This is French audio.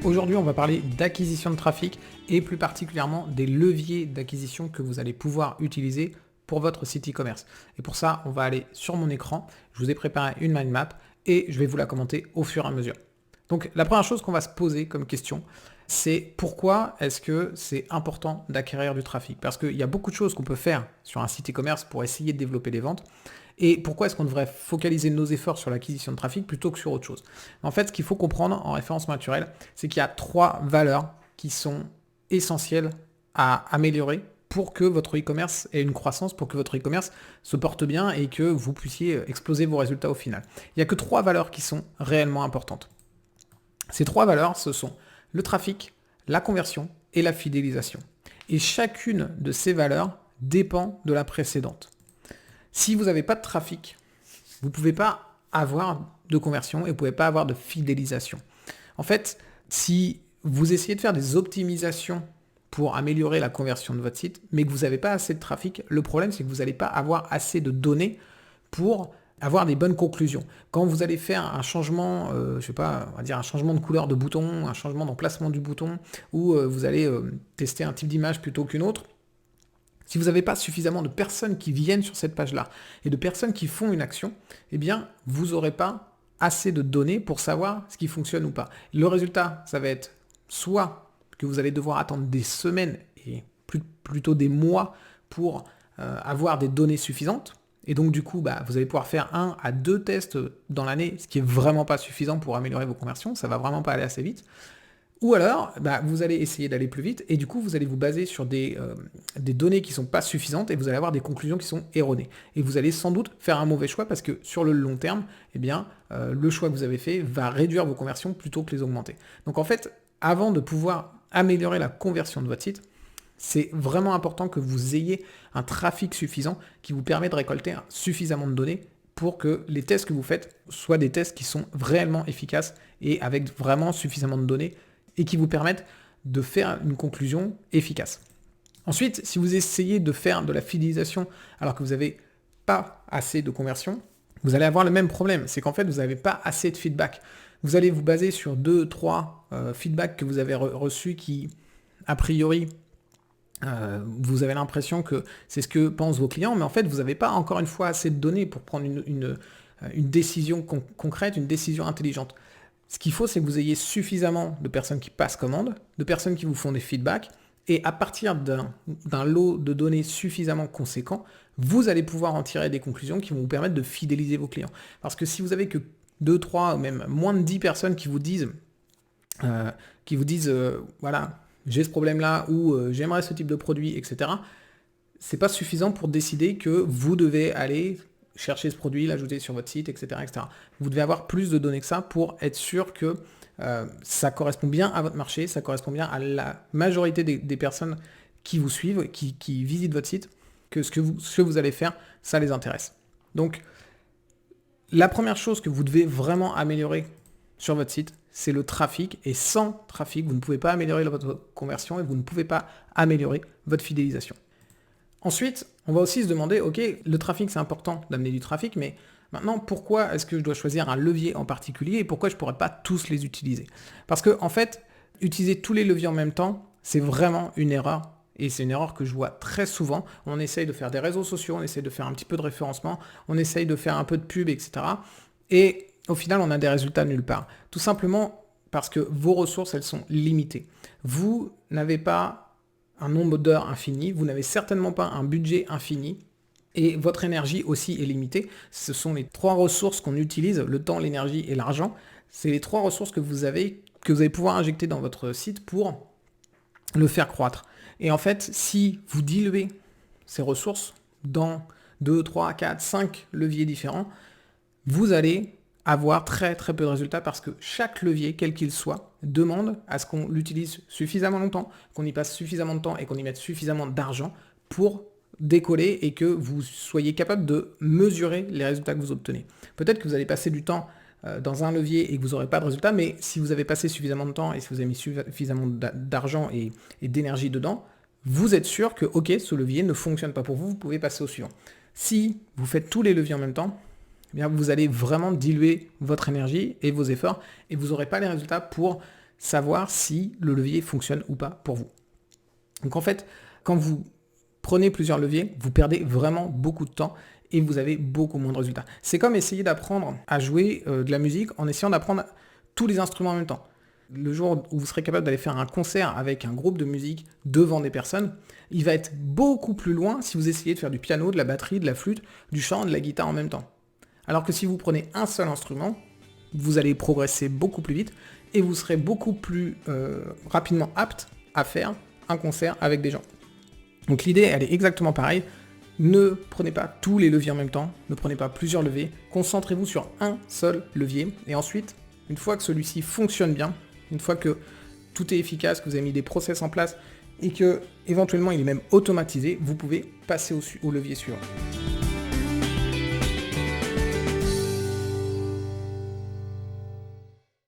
Aujourd'hui, on va parler d'acquisition de trafic et plus particulièrement des leviers d'acquisition que vous allez pouvoir utiliser pour votre site e-commerce. Et pour ça, on va aller sur mon écran. Je vous ai préparé une mind map et je vais vous la commenter au fur et à mesure. Donc, la première chose qu'on va se poser comme question, c'est pourquoi est-ce que c'est important d'acquérir du trafic? Parce qu'il y a beaucoup de choses qu'on peut faire sur un site e-commerce pour essayer de développer des ventes. Et pourquoi est-ce qu'on devrait focaliser nos efforts sur l'acquisition de trafic plutôt que sur autre chose? En fait, ce qu'il faut comprendre en référencement naturel, c'est qu'il y a 3 valeurs qui sont essentielles à améliorer pour que votre e-commerce ait une croissance, pour que votre e-commerce se porte bien et que vous puissiez exploser vos résultats au final. Il n'y a que 3 valeurs qui sont réellement importantes. Ces 3 valeurs, ce sont le trafic, la conversion et la fidélisation. Et chacune de ces valeurs dépend de la précédente. Si vous n'avez pas de trafic, vous ne pouvez pas avoir de conversion et vous ne pouvez pas avoir de fidélisation. En fait, si vous essayez de faire des optimisations pour améliorer la conversion de votre site, mais que vous n'avez pas assez de trafic, le problème c'est que vous n'allez pas avoir assez de données pour avoir des bonnes conclusions. Quand vous allez faire un changement, je sais pas, on va dire un changement de couleur de bouton, un changement d'emplacement du bouton, ou vous allez tester un type d'image plutôt qu'une autre, si vous n'avez pas suffisamment de personnes qui viennent sur cette page-là et de personnes qui font une action, eh bien, vous n'aurez pas assez de données pour savoir ce qui fonctionne ou pas. Le résultat, ça va être soit que vous allez devoir attendre des semaines et plutôt des mois pour avoir des données suffisantes. Et donc, du coup, vous allez pouvoir faire 1 à 2 tests dans l'année, ce qui n'est vraiment pas suffisant pour améliorer vos conversions. Ça ne va vraiment pas aller assez vite. Ou alors, vous allez essayer d'aller plus vite et du coup, vous allez vous baser sur des données qui ne sont pas suffisantes et vous allez avoir des conclusions qui sont erronées. Et vous allez sans doute faire un mauvais choix parce que sur le long terme, le choix que vous avez fait va réduire vos conversions plutôt que les augmenter. Donc en fait, avant de pouvoir améliorer la conversion de votre site, c'est vraiment important que vous ayez un trafic suffisant qui vous permet de récolter suffisamment de données pour que les tests que vous faites soient des tests qui sont réellement efficaces et avec vraiment suffisamment de données et qui vous permettent de faire une conclusion efficace. Ensuite, si vous essayez de faire de la fidélisation alors que vous n'avez pas assez de conversion, vous allez avoir le même problème, c'est qu'en fait, vous n'avez pas assez de feedback. Vous allez vous baser sur 2-3 feedbacks que vous avez reçus qui, a priori, vous avez l'impression que c'est ce que pensent vos clients, mais en fait, vous n'avez pas encore une fois assez de données pour prendre une décision concrète, une décision intelligente. Ce qu'il faut, c'est que vous ayez suffisamment de personnes qui passent commande, de personnes qui vous font des feedbacks, et à partir d'un lot de données suffisamment conséquent, vous allez pouvoir en tirer des conclusions qui vont vous permettre de fidéliser vos clients. Parce que si vous avez que 2, 3, ou même moins de 10 personnes qui vous disent, voilà, j'ai ce problème-là, ou j'aimerais ce type de produit, etc., c'est pas suffisant pour décider que vous devez aller chercher ce produit, l'ajouter sur votre site, etc., etc. Vous devez avoir plus de données que ça pour être sûr que ça correspond bien à votre marché, ça correspond bien à la majorité des personnes qui vous suivent, qui visitent votre site, que ce que vous allez faire, ça les intéresse. Donc, la première chose que vous devez vraiment améliorer sur votre site, c'est le trafic. Et sans trafic, vous ne pouvez pas améliorer votre conversion et vous ne pouvez pas améliorer votre fidélisation. Ensuite, on va aussi se demander, ok, le trafic c'est important d'amener du trafic, mais maintenant pourquoi est-ce que je dois choisir un levier en particulier et pourquoi je ne pourrais pas tous les utiliser? Parce que en fait, utiliser tous les leviers en même temps, c'est vraiment une erreur. Et c'est une erreur que je vois très souvent. On essaye de faire des réseaux sociaux, on essaye de faire un petit peu de référencement, on essaye de faire un peu de pub, etc. Et au final, on a des résultats nulle part. Tout simplement parce que vos ressources, elles sont limitées. Vous n'avez pas un nombre d'heures infini, vous n'avez certainement pas un budget infini, et votre énergie aussi est limitée. Ce sont les 3 ressources qu'on utilise, le temps, l'énergie et l'argent. C'est les 3 ressources que vous allez pouvoir injecter dans votre site pour le faire croître. Et en fait, si vous diluez ces ressources dans 2, 3, 4, 5 leviers différents, vous allez avoir très très peu de résultats parce que chaque levier, quel qu'il soit, demande à ce qu'on l'utilise suffisamment longtemps, qu'on y passe suffisamment de temps et qu'on y mette suffisamment d'argent pour décoller et que vous soyez capable de mesurer les résultats que vous obtenez. Peut-être que vous allez passer du temps dans un levier et que vous n'aurez pas de résultats, mais si vous avez passé suffisamment de temps et si vous avez mis suffisamment d'argent et d'énergie dedans, vous êtes sûr que ok, ce levier ne fonctionne pas pour vous, vous pouvez passer au suivant. Si vous faites tous les leviers en même temps, eh bien, vous allez vraiment diluer votre énergie et vos efforts et vous n'aurez pas les résultats pour savoir si le levier fonctionne ou pas pour vous. Donc en fait, quand vous prenez plusieurs leviers, vous perdez vraiment beaucoup de temps et vous avez beaucoup moins de résultats. C'est comme essayer d'apprendre à jouer de la musique en essayant d'apprendre tous les instruments en même temps. Le jour où vous serez capable d'aller faire un concert avec un groupe de musique devant des personnes, il va être beaucoup plus loin si vous essayez de faire du piano, de la batterie, de la flûte, du chant, de la guitare en même temps. Alors que si vous prenez un seul instrument, vous allez progresser beaucoup plus vite et vous serez beaucoup plus rapidement apte à faire un concert avec des gens. Donc l'idée, elle est exactement pareille. Ne prenez pas tous les leviers en même temps, ne prenez pas plusieurs leviers, concentrez-vous sur un seul levier et ensuite, une fois que celui-ci fonctionne bien, une fois que tout est efficace, que vous avez mis des process en place et que éventuellement il est même automatisé, vous pouvez passer au levier suivant.